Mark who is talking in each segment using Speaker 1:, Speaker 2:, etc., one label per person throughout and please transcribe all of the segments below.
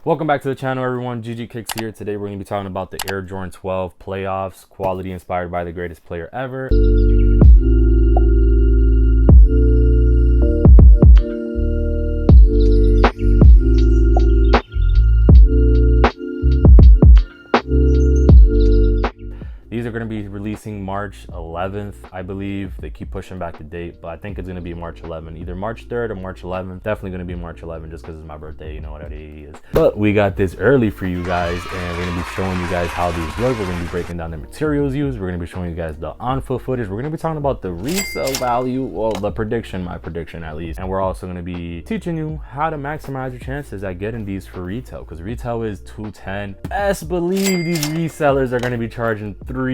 Speaker 1: Welcome back to the channel, everyone. ggkickzz here. Today we're going to be talking about the Air Jordan 12 playoffs, quality inspired by the greatest player ever. These are going to be releasing March 11th, I believe. They keep pushing back the date, but I think it's going to be March 11th, either March 3rd or March 11th. Definitely going to be March 11th just because it's my birthday, you know what it is. But we got this early for you guys, and we're going to be showing you guys how these look. We're going to be breaking down the materials used. We're going to be showing you guys the on-foot footage. We're going to be talking about the resale value, well, the prediction, my prediction at least. And we're also going to be teaching you how to maximize your chances at getting these for retail, because retail is $210. Best believe these resellers are going to be charging $320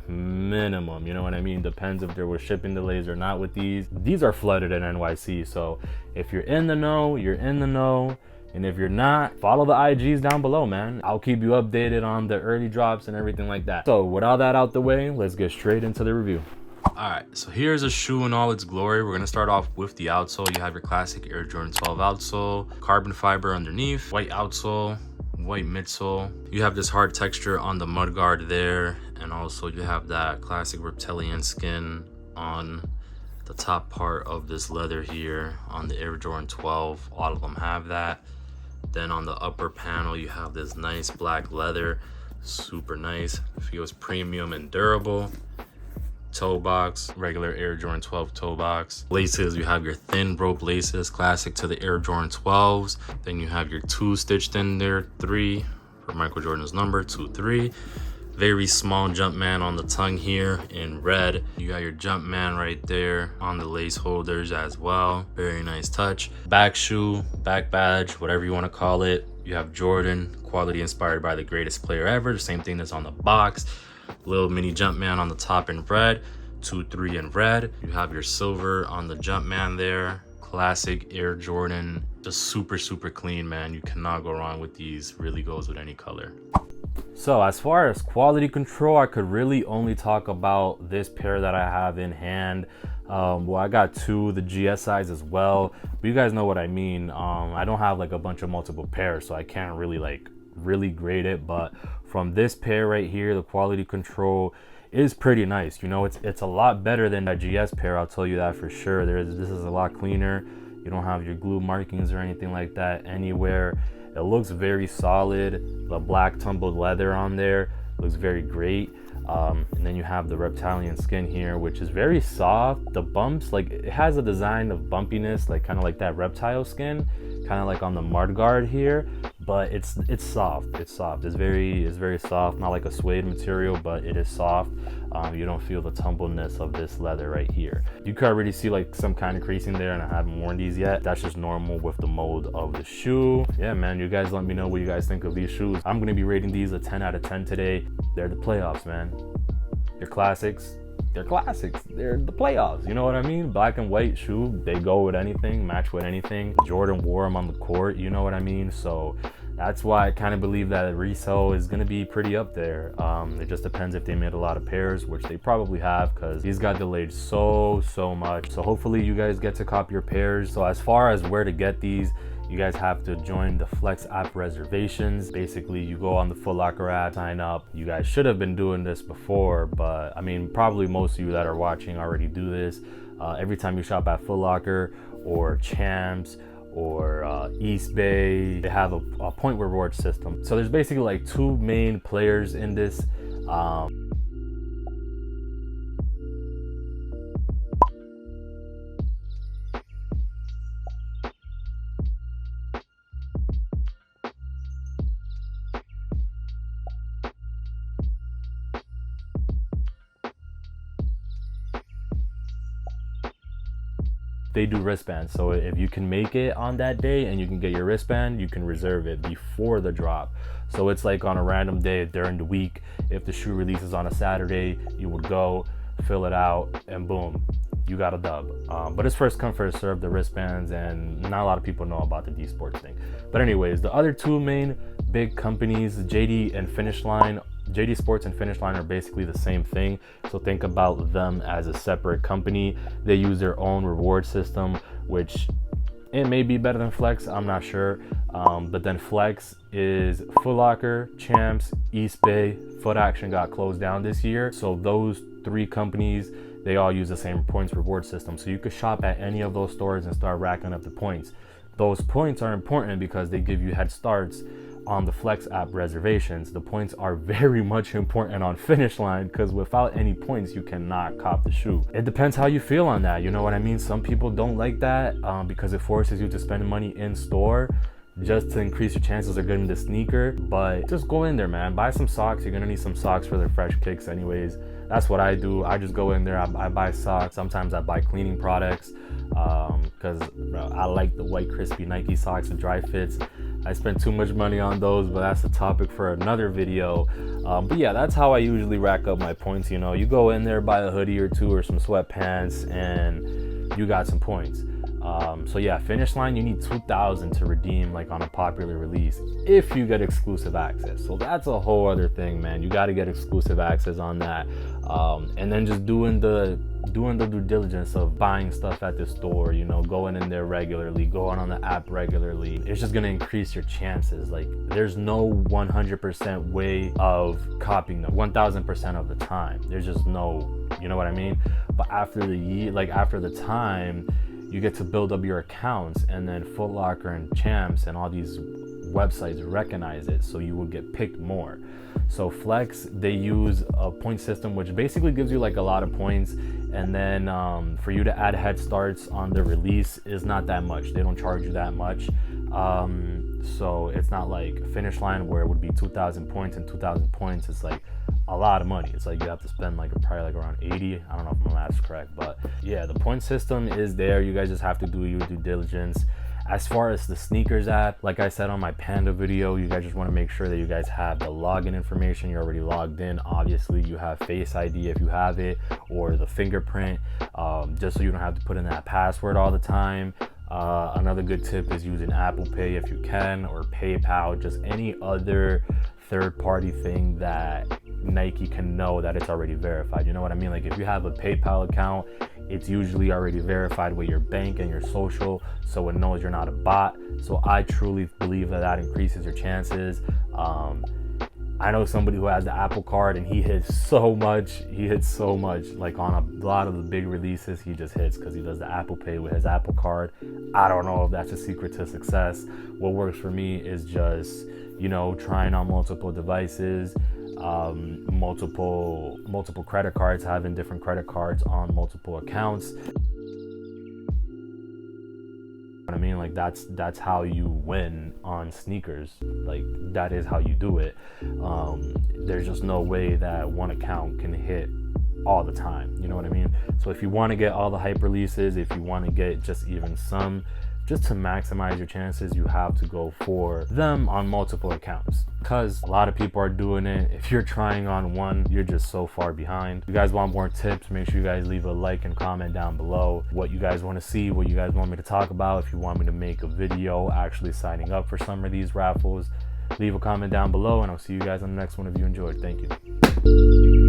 Speaker 1: minimum, you know what I mean? Depends if there were shipping delays or not with these are flooded in NYC. So if you're in the know, you're in the know, and if you're not, follow the IGs down below, man. I'll keep you updated on the early drops and everything like that. So with all that out the way, let's get straight into the review. All right, so here's a shoe in all its glory. We're gonna start off with the outsole. You have your classic Air Jordan 12 outsole, carbon fiber underneath, white outsole, white midsole. You have this hard texture on the mudguard there, and also you have that classic reptilian skin on the top part of this leather here on the Air Jordan 12. All of them have that. Then on the upper panel you have this nice black leather, super nice, feels premium and durable. Toe box, regular Air Jordan 12 toe box. Laces, you have your thin rope laces, classic to the Air Jordan 12s. Then you have your two stitched in there, 3 for Michael Jordan's number, 2, 3. Very small Jumpman on the tongue here in red. You got your Jumpman right there on the lace holders as well. Very nice touch. Back shoe, back badge, whatever you want to call it. You have Jordan, quality inspired by the greatest player ever. The same thing that's on the box. Little mini Jumpman on the top in red, 2, 3 in red. You have your silver on the Jumpman there. Classic Air Jordan, just super clean, man. You cannot go wrong with these. Really goes with any color. So as far as quality control, I could really only talk about this pair that I have in hand. Well, I got two, the GS size as well, but you guys know what I mean. I don't have like a bunch of multiple pairs, so I can't really grade it, but from this pair right here, the quality control is pretty nice. You know, it's a lot better than that GS pair, I'll tell you that for sure. This is a lot cleaner. You don't have your glue markings or anything like that anywhere. It looks very solid. The black tumbled leather on there looks very great. And then you have the reptilian skin here, which is very soft. The bumps, like, it has a design of bumpiness, like kind of like that reptile skin, kind of like on the mudguard here, but it's soft. It's very soft, not like a suede material, but it is soft. You don't feel the tumbleness of this leather right here. You could already see like some kind of creasing there, and I haven't worn these yet. That's just normal with the mold of the shoe. Yeah, man, you guys let me know what you guys think of these shoes. I'm gonna be rating these a 10 out of 10 today. They're the playoffs, man. They're classics. They're classics. They're the playoffs. You know what I mean? Black and white shoe. They go with anything, match with anything. Jordan wore them on the court. You know what I mean? So that's why I kind of believe that resale is going to be pretty up there. It just depends if they made a lot of pairs, which they probably have, because these got delayed so much. So hopefully you guys get to cop your pairs. So as far as where to get these, you guys have to join the Flex app reservations. Basically, you go on the Foot Locker app, sign up. You guys should have been doing this before, but I mean, probably most of you that are watching already do this. Every time you shop at Foot Locker or Champs or East Bay, they have a point reward system. So there's basically like two main players in this. They do wristbands, so if you can make it on that day and you can get your wristband, you can reserve it before the drop. So it's like on a random day during the week, if the shoe releases on a Saturday, you would go fill it out and boom, you got a dub. But it's first come first serve, the wristbands, and not a lot of people know about the D Sports thing. But anyways, the other two main big companies, JD and Finish Line, JD Sports and Finish Line are basically the same thing, so think about them as a separate company. They use their own reward system, which It may be better than Flex, I'm not sure. But then Flex is Foot Locker, Champs, East Bay, Foot Action got closed down this year. So those 3 companies, they all use the same points reward system. So you could shop at any of those stores and start racking up the points. Those points are important because they give you head starts on the Flex app reservations. The points are very much important on Finish Line because without any points, you cannot cop the shoe. It depends how you feel on that. You know what I mean? Some people don't like that because it forces you to spend money in store just to increase your chances of getting the sneaker. But just go in there, man. Buy some socks. You're gonna need some socks for the fresh kicks anyways. That's what I do. I just go in there, I buy socks. Sometimes I buy cleaning products because I like the white crispy Nike socks with dry fits. I spend too much money on those, but that's a topic for another video. But yeah, that's how I usually rack up my points. You know, you go in there, buy a hoodie or 2 or some sweatpants, and you got some points. So yeah, Finish Line, you need 2,000 to redeem like on a popular release if you get exclusive access. So that's a whole other thing, man. You got to get exclusive access on that. And then just doing the due diligence of buying stuff at the store, you know, going in there regularly, going on the app regularly. It's just gonna increase your chances. Like there's no 100% way of copying them 1000% of the time. There's just no, you know what I mean? But after the year, like after the time, you get to build up your accounts, and then Foot Locker and Champs and all these websites recognize it, so you will get picked more. So Flex, they use a point system which basically gives you like a lot of points, and then for you to add head starts on the release is not that much. They don't charge you that much. So it's not like Finish Line where it would be 2,000 points, and 2,000 points is like a lot of money. It's like you have to spend like probably like around 80. I don't know if my math's correct, but yeah, the point system is there. You guys just have to do your due diligence. As far as the sneakers app, like I said on my Panda video, you guys just want to make sure that you guys have the login information. You're already logged in. Obviously, you have Face ID if you have it, or the fingerprint, just so you don't have to put in that password all the time. Another good tip is using Apple Pay if you can, or PayPal, just any other third-party thing that Nike can know that it's already verified. You know what I mean? Like if you have a PayPal account, it's usually already verified with your bank and your social, so it knows you're not a bot. So I truly believe that that increases your chances. I know somebody who has the Apple Card, and he hits so much. Like on a lot of the big releases, he just hits because he does the Apple Pay with his Apple Card. I don't know if that's a secret to success. What works for me is just, you know, trying on multiple devices, multiple credit cards, having different credit cards on multiple accounts. I mean, like that's how you win on sneakers. Like that is how you do it. There's just no way that one account can hit all the time. You know what I mean? So if you want to get all the hype releases, if you want to get just even some, just to maximize your chances, you have to go for them on multiple accounts, because a lot of people are doing it. If you're trying on one, you're just so far behind. If you guys want more tips, make sure you guys leave a like and comment down below what you guys want to see, what you guys want me to talk about. If you want me to make a video actually signing up for some of these raffles, leave a comment down below, and I'll see you guys on the next one if you enjoyed. Thank you.